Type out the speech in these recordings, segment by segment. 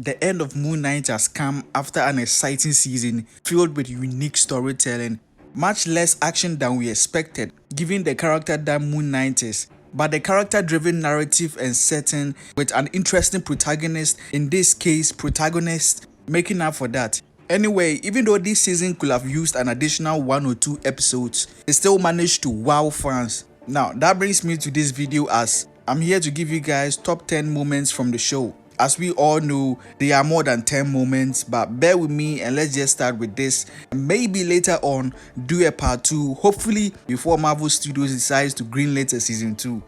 The end of Moon Knight has come after an exciting season filled with unique storytelling, much less action than we expected, given the character that Moon Knight is. But the character-driven narrative and setting with an interesting protagonist, in this case protagonist, making up for that. Anyway, even though this season could have used an additional 1 or 2 episodes, it still managed to wow fans. Now, that brings me to this video as I'm here to give you guys top 10 moments from the show. As we all know, there are more than 10 moments, but bear with me and let's just start with this. Maybe later on, do a part 2, hopefully before Marvel Studios decides to greenlight a season 2.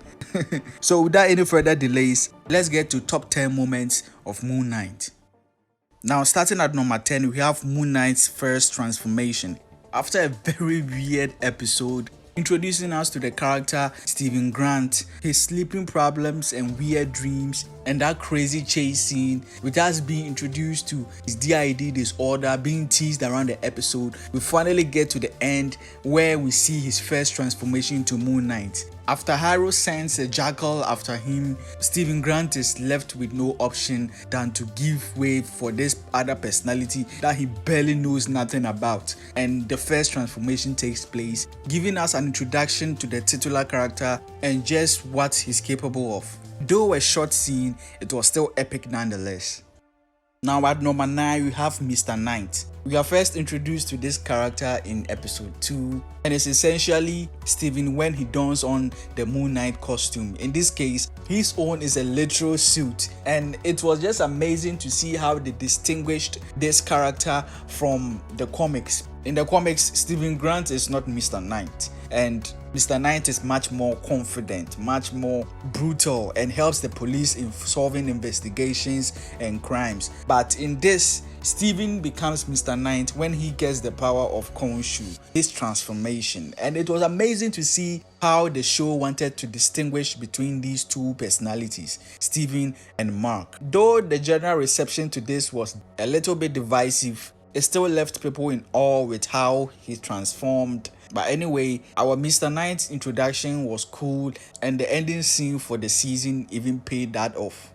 So without any further delays, let's get to top 10 moments of Moon Knight. Now, starting at number 10, we have Moon Knight's first transformation. After a very weird episode, introducing us to the character Stephen Grant, his sleeping problems and weird dreams, and that crazy chase scene with us being introduced to his DID disorder being teased around the episode, we finally get to the end where we see his first transformation into Moon Knight. After Harrow sends a jackal after him, Stephen Grant is left with no option than to give way for this other personality that he barely knows nothing about, and the first transformation takes place, giving us an introduction to the titular character and just what he's capable of. Though a short scene, it was still epic nonetheless. Now at number 9, we have Mr. Knight. We are first introduced to this character in episode 2, and it's essentially Stephen when he dons on the Moon Knight costume. In this case, his own is a literal suit, and it was just amazing to see how they distinguished this character from the comics. In the comics, Stephen Grant is not Mr. Knight, and Mr. Knight is much more confident, much more brutal, and helps the police in solving investigations and crimes. But in this, Stephen becomes Mr. Knight when he gets the power of Khonshu, his transformation, and it was amazing to see how the show wanted to distinguish between these two personalities, Stephen and Mark. Though the general reception to this was a little bit divisive, it still left people in awe with how he transformed. But anyway, our Mr. Knight's introduction was cool, and the ending scene for the season even paid that off.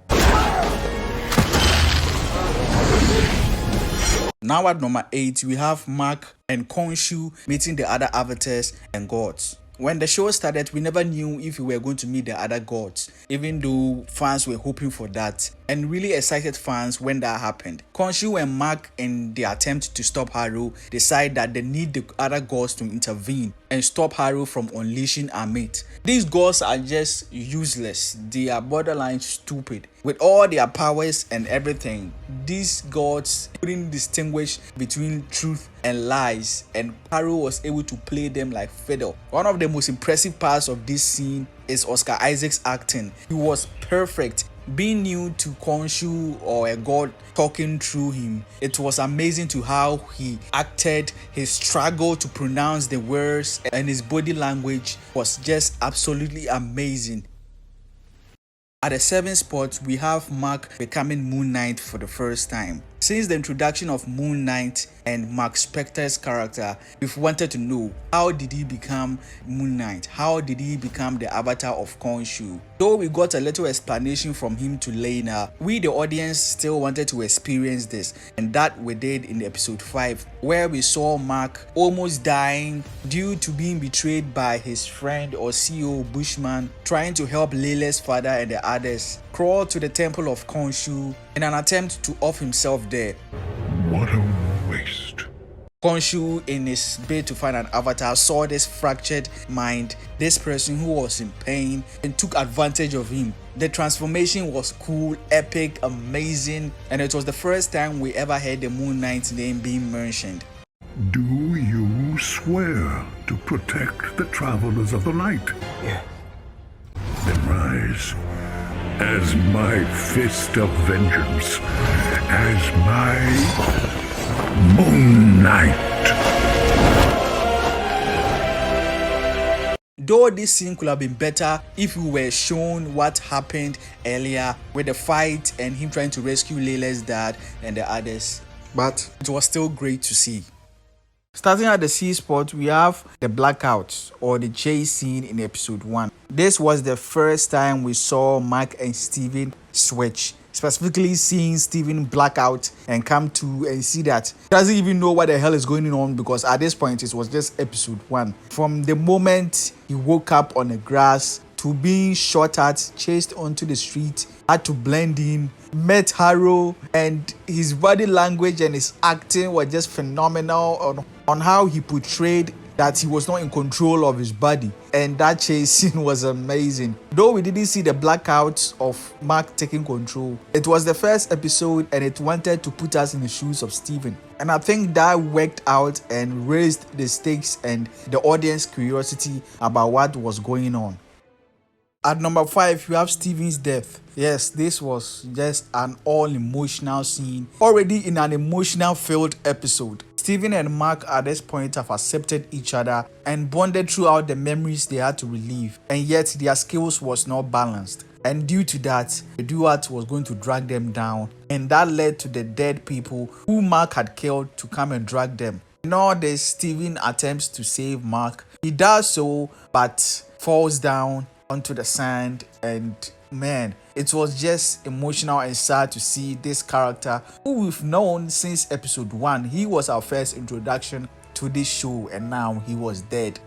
Now at number 8, we have Mark and Khonshu meeting the other avatars and gods. When the show started, we never knew if we were going to meet the other gods, even though fans were hoping for that, and really excited fans when that happened. Khonshu and Mark, in their attempt to stop Harrow, decide that they need the other gods to intervene and stop Harrow from unleashing our mate. These gods are just useless, they are borderline stupid. With all their powers and everything, these gods couldn't distinguish between truth and lies, and Harrow was able to play them like fiddle. One of the most impressive parts of this scene is Oscar Isaac's acting. He was perfect. Being new to Khonshu or a god talking through him, it was amazing to how he acted, his struggle to pronounce the words, and his body language was just absolutely amazing. At the 7th spot, we have Mark becoming Moon Knight for the first time. Since the introduction of Moon Knight and Mark Spector's character, we've wanted to know, how did he become Moon Knight? How did he become the avatar of Khonshu? Though we got a little explanation from him to Layla, we the audience still wanted to experience this, and that we did in episode 5, where we saw Mark almost dying due to being betrayed by his friend or CEO Bushman, trying to help Layla's father and the others crawl to the temple of Khonshu in an attempt to off himself there. What a waste. Khonshu, in his bid to find an avatar, saw this fractured mind, this person who was in pain, and took advantage of him. The transformation was cool, epic, amazing, and it was the first time we ever heard the Moon Knight's name being mentioned. Do you swear to protect the travelers of the light? Yeah. Then rise as my fist of vengeance, as my Moon Knight. Though this scene could have been better if we were shown what happened earlier with the fight and him trying to rescue Layla's dad and the others, but it was still great to see. Starting at the C spot, we have the Blackouts or the chase scene in episode 1. This was the first time we saw Mark and Stephen switch. specifically seeing Steven black out and come to and see that he doesn't even know what the hell is going on, because at this point it was just episode 1. From the moment he woke up on the grass to being shot at, chased onto the street, had to blend in, met Harrow, and his body language and his acting were just phenomenal on how he portrayed that he was not in control of his body, and that chase scene was amazing. Though we didn't see the blackouts of Mark taking control, it was the first episode and it wanted to put us in the shoes of Steven, and I think that worked out and raised the stakes and the audience curiosity about what was going on. At number 5, you have Steven's death. Yes, this was just an all-emotional scene, already in an emotional-filled episode. Steven and Mark at this point have accepted each other and bonded throughout the memories they had to relive, and yet their skills was not balanced. And due to that, the duat was going to drag them down, and that led to the dead people who Mark had killed to come and drag them. In all this, Steven attempts to save Mark. He does so, but falls down onto the sand, and man, it was just emotional and sad to see this character who we've known since episode 1. He was our first introduction to this show, and now he was dead.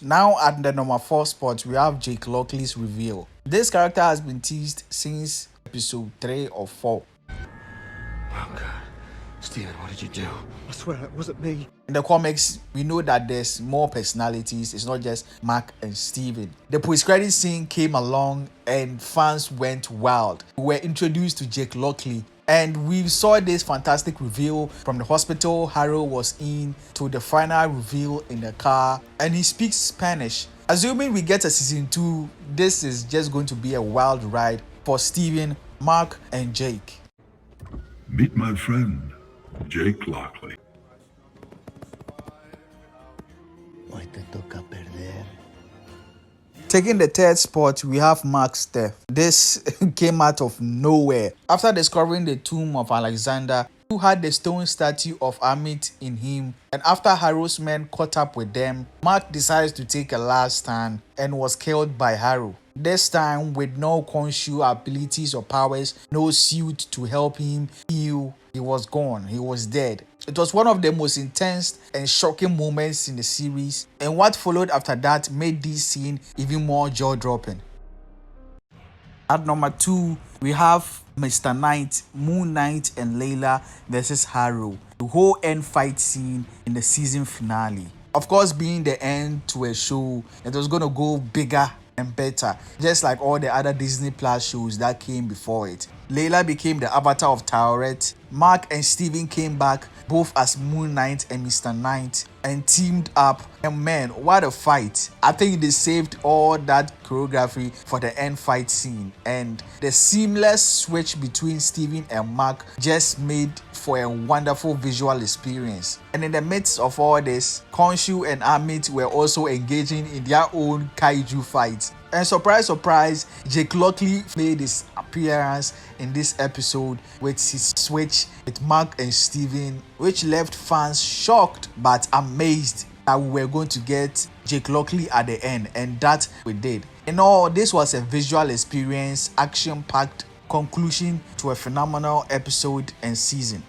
Now at the number 4 spot, we have Jake Lockley's reveal. This character has been teased since episode 3 or 4. Oh God, Steven, what did you do? I swear it wasn't me. In the comics, we know that there's more personalities. It's not just Mark and Steven. The post-credit scene came along and fans went wild. We were introduced to Jake Lockley, and we saw this fantastic reveal from the hospital Harrow was in to the final reveal in the car, and he speaks Spanish. Assuming we get a season 2, this is just going to be a wild ride for Steven, Mark, and Jake. Meet my friend, Jake Lockley. Hoy te toca perder. Taking the 3rd spot, we have Mark's death. This came out of nowhere. After discovering the tomb of Alexander, who had the stone statue of Amit in him, and after Harrow's men caught up with them, Mark decides to take a last stand and was killed by Harrow. This time with no consual abilities or powers, no suit to help him heal, he was gone, he was dead. It was one of the most intense and shocking moments in the series, and what followed after that made this scene even more jaw-dropping. At number 2, we have Mr. Knight, Knight and Layla versus Harrow. The whole end fight scene in the season finale. Of course, being the end to a show, it was going to go bigger and better, just like all the other Disney Plus shows that came before it. Layla became the avatar of Tauret. Mark and Steven came back both as Moon Knight and Mr. Knight and teamed up, and man, what a fight. I think they saved all that choreography for the end fight scene, and the seamless switch between Steven and Mark just made for a wonderful visual experience. And in the midst of all this, Khonshu and Amit were also engaging in their own kaiju fights. And surprise, surprise, Jake Lockley made his appearance in this episode with his switch with Mark and Steven, which left fans shocked but amazed that we were going to get Jake Lockley at the end, and that we did. In all, this was a visual experience, action-packed conclusion to a phenomenal episode and season.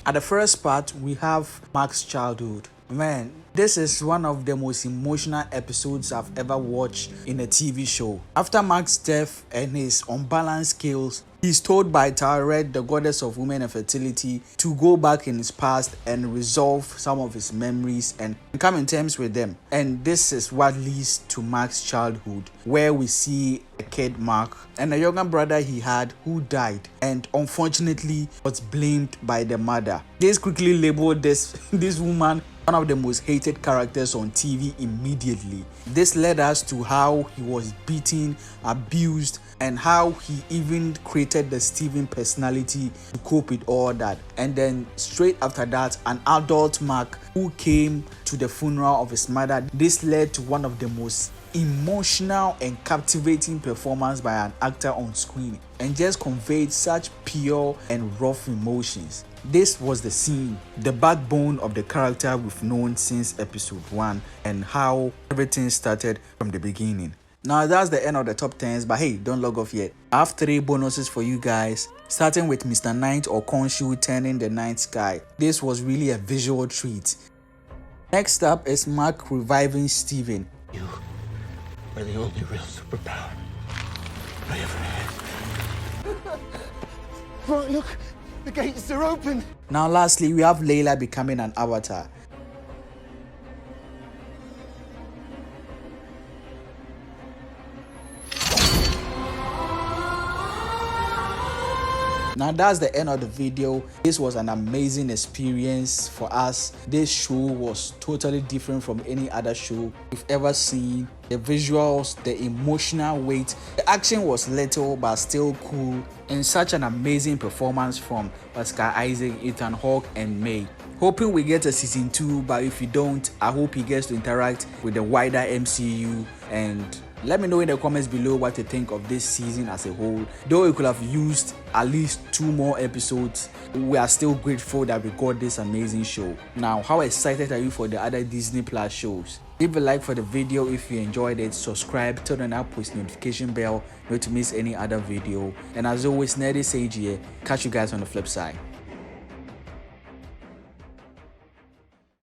At the first part, we have Mark's childhood. Man, this is one of the most emotional episodes I've ever watched in a TV show. After Mark's death and his unbalanced skills, he's told by Tauret, the goddess of women and fertility, to go back in his past and resolve some of his memories and come in terms with them. And this is what leads to Mark's childhood, where we see a kid Mark and a younger brother he had who died and unfortunately was blamed by the mother. This quickly labeled this woman one of the most hated characters on TV immediately. This led us to how he was beaten, abused, and how he even created the Steven personality to cope with all that. And then straight after that, an adult Mark who came to the funeral of his mother. This led to one of the most emotional and captivating performance by an actor on screen, and just conveyed such pure and rough emotions. This was the scene, the backbone of the character we've known since episode 1, and how everything started from the beginning. Now that's the end of the top 10s, but hey, don't log off yet. I have 3 bonuses for you guys, starting with Mr. Knight or Khonshu turning the night sky. This was really a visual treat. Next up is Mark reviving Steven. You are the only real superpower I ever had. Right, look, the gates are open. Now lastly, we have Layla becoming an avatar. Now that's the end of the video. This was an amazing experience for us. This show was totally different from any other show we've ever seen. The visuals, the emotional weight, the action was little but still cool, and such an amazing performance from Oscar Isaac, Ethan Hawke and May. Hoping we get a season 2, but if you don't, I hope he gets to interact with the wider MCU. And let me know in the comments below what you think of this season as a whole. Though we could have used at least 2 more episodes, we are still grateful that we got this amazing show. Now, how excited are you for the other Disney Plus shows? Leave a like for the video if you enjoyed it, subscribe, turn on that post notification bell not to miss any other video. And as always, Nerdy Sage here. Catch you guys on the flip side.